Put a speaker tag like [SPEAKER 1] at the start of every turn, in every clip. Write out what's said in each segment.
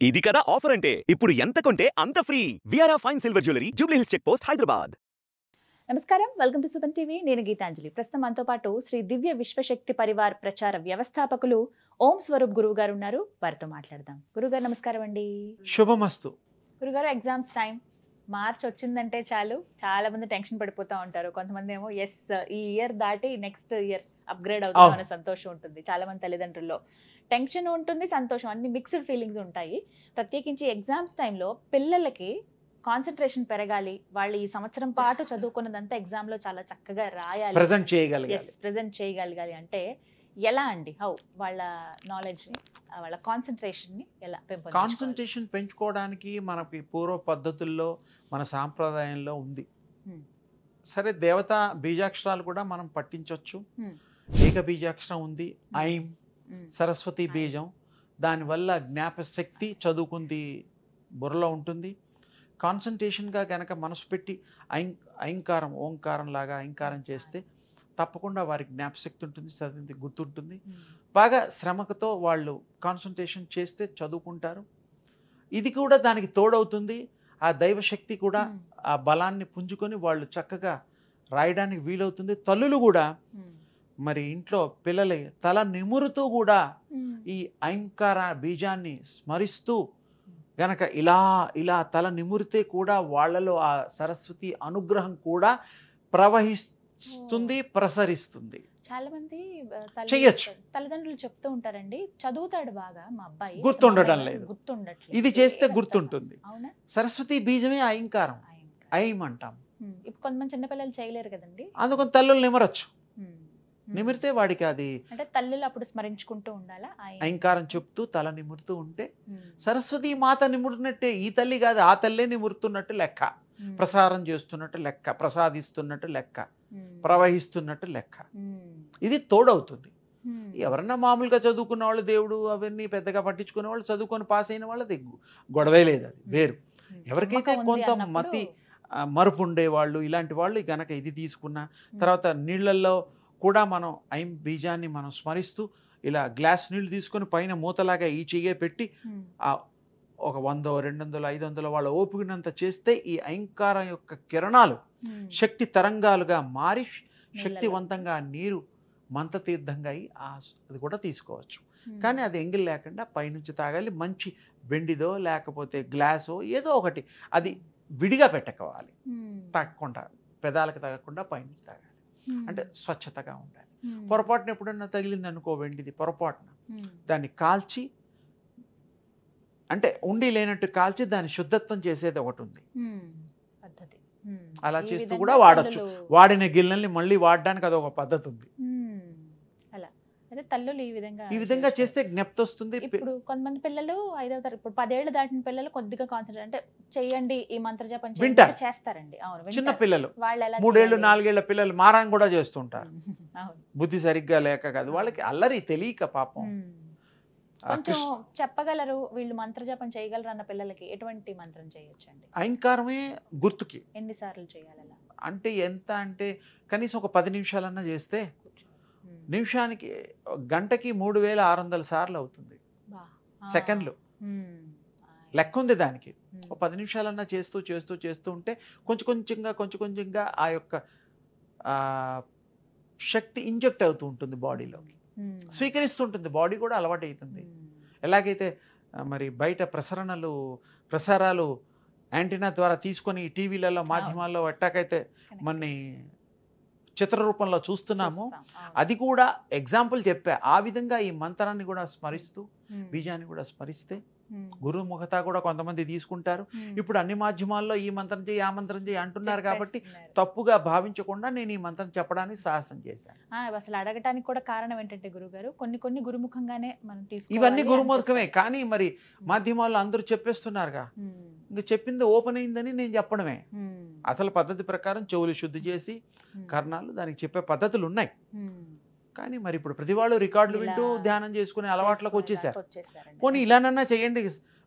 [SPEAKER 1] ఇది కదా ఆఫర్ అంటే ఇప్పుడు ఎంత కొంటే అంత ఫ్రీ విఆర్ఆ fine silver jewellery Jubilee Hills check post Hyderabad.
[SPEAKER 2] నమస్కారం, వెల్కమ్ టు సుమన్ టీవీ. నేను గీతాంజలి. ప్రస్తుతం మనతో పాటు శ్రీ దివ్య విశ్వశక్తి పరివార్ ప్రచార వ్యవస్థాపకులు ఓం స్వరూప్ గురువు గారు ఉన్నారు. వారితో మాట్లాడదాం. గురుగారు నమస్కారం అండి.
[SPEAKER 3] శుభమస్తు.
[SPEAKER 2] గురుగారు, ఎగ్జామ్స్ టైం మార్చ్ వచ్చిందంటే చాలు చాలా మంది టెన్షన్ పడిపోతూ ఉంటారు. కొంతమంది ఏమో ఎస్ ఈ ఇయర్ దాటి నెక్స్ట్ ఇయర్ అప్గ్రేడ్ అవుతాం అనే సంతోషం ఉంటుంది. చాలా మంది తల్లిదండ్రుల్లో టెన్షన్ ఉంటుంది, సంతోషం, అన్ని మిక్స్డ్ ఫీలింగ్స్ ఉంటాయి. ప్రత్యేకించి ఎగ్జామ్స్ టైంలో పిల్లలకి కాన్సన్ట్రేషన్ పెరగాలి, వాళ్ళు ఈ సంవత్సరం పాటు చదువుకున్నదంతా ఎగ్జామ్ లో చాలా చక్కగా రాయాలి,
[SPEAKER 3] ప్రెజెంట్
[SPEAKER 2] చేయగలగాలి అంటే ఎలా అండి? హౌ వాళ్ళ నాలెడ్జ్ ని, వాళ్ళ కాన్సన్ట్రేషన్ ని ఎలా
[SPEAKER 3] కాన్సన్ట్రేషన్ పెంచుకోవడానికి మనకి పూర్వ పద్ధతుల్లో మన సాంప్రదాయంలో ఉంది. సరే, దేవతా బీజాక్షరాలు కూడా మనం పట్టించవచ్చు. ఏక బీజాక్షరం ఉంది, ఐం, సరస్వతి బీజం. దానివల్ల జ్ఞాపశక్తి చదువుకుంది బుర్రలో ఉంటుంది. కాన్సన్ట్రేషన్గా కనుక మనసు పెట్టి ఐంకారం, ఓంకారం లాగా ఐంకారం చేస్తే తప్పకుండా వారికి జ్ఞాపశక్తి ఉంటుంది, చదివింది గుర్తుంటుంది. బాగా శ్రమతో వాళ్ళు కాన్సన్ట్రేషన్ చేస్తే చదువుకుంటారు. ఇది కూడా దానికి తోడవుతుంది. ఆ దైవశక్తి కూడా ఆ బలాన్ని పుంజుకొని వాళ్ళు చక్కగా రాయడానికి వీలవుతుంది. తల్లులు కూడా మరి ఇంట్లో పిల్లల తల నిమురుతూ కూడా ఈ ఐంకార బీజాన్ని స్మరిస్తూ గనక ఇలా ఇలా తల నిమురితే కూడా వాళ్ళలో ఆ సరస్వతి అనుగ్రహం కూడా ప్రవహిస్తుంది, ప్రసరిస్తుంది.
[SPEAKER 2] చాలా మంది
[SPEAKER 3] చెయ్యొచ్చు.
[SPEAKER 2] తల్లిదండ్రులు చెప్తూ ఉంటారండి, చదువుతాడు బాగా మా అబ్బాయి,
[SPEAKER 3] గుర్తుండటం లేదు,
[SPEAKER 2] గుర్తుండట్లేదు.
[SPEAKER 3] ఇది చేస్తే గుర్తుంటుంది.
[SPEAKER 2] అవునా?
[SPEAKER 3] సరస్వతి బీజమే ఐంకారం, ఐం అంటాం.
[SPEAKER 2] ఇప్పుడు కొంతమంది చిన్నపిల్లలు చేయలేరు కదండి,
[SPEAKER 3] అందుకని తల్లులు నిమరచ్చు. నిమిరితే వాడికి అది
[SPEAKER 2] అంటే తల్లులు అప్పుడు స్మరించుకుంటూ ఉండాలా,
[SPEAKER 3] ఐంకారం చెప్తూ తల నిమురుతూ ఉంటే సరస్వతి మాత నిమురినట్టే. ఈ తల్లి కాదు, ఆ తల్లే నిమురుతున్నట్టు లెక్క, ప్రసారం చేస్తున్నట్టు లెక్క, ప్రసాదిస్తున్నట్టు లెక్క, ప్రవహిస్తున్నట్టు లెక్క. ఇది తోడవుతుంది. ఎవరన్నా మామూలుగా చదువుకున్న వాళ్ళు దేవుడు అవన్నీ పెద్దగా పట్టించుకునే వాళ్ళు, చదువుకొని పాస్ అయిన వాళ్ళది గొడవే లేదు, అది వేరు. ఎవరికైతే కొంత మతి మరుపు ఉండేవాళ్ళు, ఇలాంటి వాళ్ళు గనక ఇది తీసుకున్న తర్వాత నీళ్ళల్లో కూడా మనం ఐం బీజాన్ని మనం స్మరిస్తూ ఇలా గ్లాస్ నీళ్ళు తీసుకొని పైన మూతలాగా ఈ చెయ్యే పెట్టి ఒక 100, 200, 500 వాళ్ళ ఓపికనంత చేస్తే ఈ ఐంకారం యొక్క కిరణాలు శక్తి తరంగాలుగా మారి శక్తివంతంగా నీరు మంత్రతీర్థంగా అయి అది కూడా తీసుకోవచ్చు. కానీ అది ఎంగిల్ లేకుండా పైనుంచి తాగాలి. మంచి వెండిదో లేకపోతే గ్లాసో ఏదో ఒకటి, అది విడిగా పెట్టుకోవాలి, తాగకుండా పెదాలకు తాగకుండా పైనుంచి తాగాలి. అంటే స్వచ్ఛతగా ఉండాలి. పొరపాటున ఎప్పుడన్నా తగిలింది అనుకో వెండిది, పొరపాటున దాన్ని కాల్చి, అంటే ఉండి లేనట్టు కాల్చి దాన్ని శుద్ధత్వం చేసేది ఒకటి ఉంది. అలా చేస్తూ కూడా వాడచ్చు. వాడిన గిన్నెల్ని మళ్ళీ వాడడానికి అదొక పద్ధతి ఉంది.
[SPEAKER 2] తల్లులు ఈ
[SPEAKER 3] విధంగా చేస్తే జ్ఞప్తి వస్తుంది.
[SPEAKER 2] ఇప్పుడు కొంతమంది పిల్లలు 5వ తరగతి, ఇప్పుడు 10 ఏళ్ళు దాటిన పిల్లలు కొద్దిగా కాన్సన్ట్రేట్ అంటే చెయ్యండి ఈ మంత్ర జపం చేస్తారండి. అవును,
[SPEAKER 3] చిన్న పిల్లలు 3 ఏళ్ళు 4 ఏళ్ల పిల్లలు మారం కూడా చేస్తుంటారు. బుద్ధి సరిగ్గా లేక కాదు, వాళ్ళకి అల్లరి తెలియక పాపం.
[SPEAKER 2] కొంచెం చెప్పగలరు వీళ్ళు మంత్ర జపం చేయగలరు అన్న పిల్లలకి ఎటువంటి మంత్రం చేయొచ్చండి?
[SPEAKER 3] ఐంకారమే గుర్తుకి
[SPEAKER 2] ఎన్నిసార్లు చేయాలి
[SPEAKER 3] అంటే ఎంత అంటే కనీసం ఒక 10 నిమిషాలన్నా చేస్తే నిమిషానికి గంటకి 3600 సార్లు అవుతుంది. సెకండ్లు లెక్క ఉంది దానికి. ఒక 10 నిమిషాలన్నా చేస్తూ చేస్తూ చేస్తూ ఉంటే కొంచెం కొంచెంగా ఆ యొక్క శక్తి ఇంజెక్ట్ అవుతూ ఉంటుంది బాడీలోకి, స్వీకరిస్తుంటుంది. బాడీ కూడా అలవాటు అవుతుంది. ఎలాగైతే మరి బయట ప్రసారాలు యాంటీనా ద్వారా తీసుకొని టీవీలలో మాధ్యమాల్లో ఎట్టాకైతే మన చిత్ర రూపంలో చూస్తున్నాము, అది కూడా ఎగ్జాంపుల్ చెప్పా. ఆ విధంగా ఈ మంత్రాన్ని కూడా స్మరిస్తూ బీజాన్ని కూడా స్మరిస్తే గురు ముఖత కూడా కొంతమంది తీసుకుంటారు. ఇప్పుడు అన్ని మాధ్యమాల్లో ఈ మంత్రం చేయి ఆ మంత్రం చేయి అంటున్నారు కాబట్టి తప్పుగా భావించకుండా నేను ఈ మంత్రం చెప్పడానికి సాహసం చేశాను.
[SPEAKER 2] అసలు అడగటానికి కూడా కారణం ఏంటంటే గురుగారు, కొన్ని గురుముఖంగానే మనం తీసుకోవాలి.
[SPEAKER 3] ఇవన్నీ గురుముఖమే, కానీ మరి మాధ్యమాల్లో అందరూ చెప్పేస్తున్నారుగా, ఇంకా చెప్పింది ఓపెన్ అయిందని నేను చెప్పడమే. అసలు పద్ధతి ప్రకారం చెవులు శుద్ధి చేసి కర్ణాలు దానికి చెప్పే పద్ధతులు ఉన్నాయి. కానీ మరి ఇప్పుడు ప్రతి వాళ్ళు రికార్డులు వింటూ ధ్యానం చేసుకునే అలవాట్లకు వచ్చేసారు. పోనీ ఇలానన్నా చేయండి,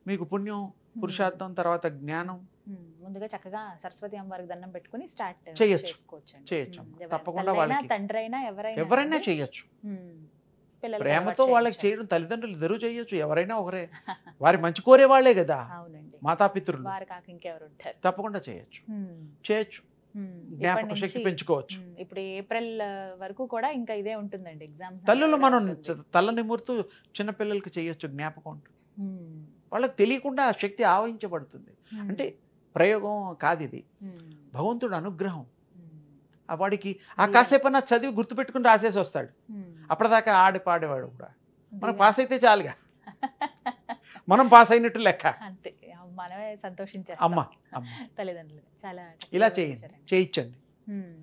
[SPEAKER 3] మీకు పుణ్యం పురుషార్థం తర్వాత జ్ఞానం.
[SPEAKER 2] ముందుగా చక్కగా సరస్వతి అమ్మవారికి దండం పెట్టుకుని స్టార్ట్
[SPEAKER 3] చేయొచ్చు. తప్పకుండా వాళ్ళకి
[SPEAKER 2] తండ్రి అయినా
[SPEAKER 3] ఎవరైనా చేయొచ్చు.
[SPEAKER 2] పిల్లలకి
[SPEAKER 3] ప్రేమతో
[SPEAKER 2] అలవాటు
[SPEAKER 3] వాళ్ళకి
[SPEAKER 2] చేయించాలి.
[SPEAKER 3] చేయడం తల్లిదండ్రులు ఇద్దరూ చేయొచ్చు, ఎవరైనా ఒకరే. వారి మంచి కోరే వాళ్ళే కదా
[SPEAKER 2] అవునండి.
[SPEAKER 3] మాతాపితృలు.
[SPEAKER 2] వారు కాక ఇంకెవరు ఉంటారు.
[SPEAKER 3] తప్పకుండా చేయొచ్చు. చేయొచ్చు.
[SPEAKER 2] ఇప్పటి
[SPEAKER 3] జ్ఞాపక శక్తి
[SPEAKER 2] నుంచి,
[SPEAKER 3] పెంచుకోవచ్చు.
[SPEAKER 2] ఇప్పుడు ఏప్రిల్ వరకు కూడా ఇంకా ఇదే ఉంటుందండి ఎగ్జామ్స్.
[SPEAKER 3] తల్లులు మనం తల్ల నిమురుతూ చిన్నపిల్లలకి చేయొచ్చు, జ్ఞాపకం ఉంటుంది. వాళ్ళకి తెలియకుండా ఆ శక్తి ఆవహించబడుతుంది. అంటే ప్రయోగం కాదు ఇది, భగవంతుడు అనుగ్రహం. ఆ వాడికి ఆ కాసేపన్నా చదివి గుర్తుపెట్టుకుని రాసేసి వస్తాడు. అప్పటిదాకా పాడేవాడు కూడా. మనం పాస్ అయితే చాలుగా, మనం పాస్ అయినట్టు లెక్క.
[SPEAKER 2] అంతే, మనమే సంతోషించేస్తాం.
[SPEAKER 3] అమ్మ
[SPEAKER 2] తల్లిదండ్రులు చాలా
[SPEAKER 3] ఇలా చేయించండి.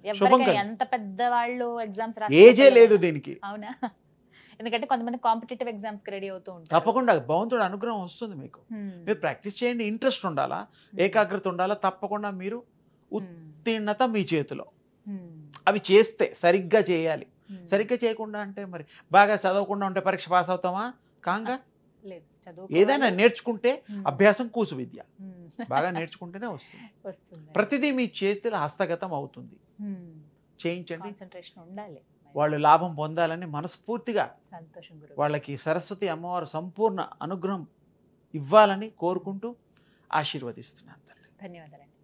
[SPEAKER 2] ఎవరికైనా ఎంత పెద్ద వాళ్ళు ఎగ్జామ్స్
[SPEAKER 3] ఏజే లేదు దీనికి.
[SPEAKER 2] అవునా? ఎందుకంటే కొంతమంది కాంపిటేటివ్ ఎగ్జామ్స్ కి రెడీ అవుతూ ఉంటారు.
[SPEAKER 3] తప్పకుండా భగవంతుడు అనుగ్రహం వస్తుంది మీకు. మీరు ప్రాక్టీస్ చేయండి, ఇంట్రెస్ట్ ఉండాలా, ఏకాగ్రత ఉండాలా. తప్పకుండా మీరు ఉత్తీర్ణత మీ చేతిలో. అవి చేస్తే సరిగ్గా చేయాలి. సరిగ్గా చేయకుండా అంటే మరి బాగా చదవకుండా ఉంటే పరీక్ష పాస్ అవుతామా? కాంగా
[SPEAKER 2] లేదు.
[SPEAKER 3] ఏదైనా నేర్చుకుంటే అభ్యాసం కూసు విద్య. బాగా నేర్చుకుంటేనే వస్తుంది. ప్రతిదీ మీ చేతిలో హస్తగతం అవుతుంది. చేయించండి,
[SPEAKER 2] కాన్సంట్రేషన్ ఉండాలి.
[SPEAKER 3] వాళ్ళు లాభం పొందాలని మనస్ఫూర్తిగా
[SPEAKER 2] సంతోషం గురు.
[SPEAKER 3] వాళ్ళకి సరస్వతి అమ్మవారు సంపూర్ణ అనుగ్రహం ఇవ్వాలని కోరుకుంటూ ఆశీర్వదిస్తున్నాను.
[SPEAKER 2] ధన్యవాదాలండి.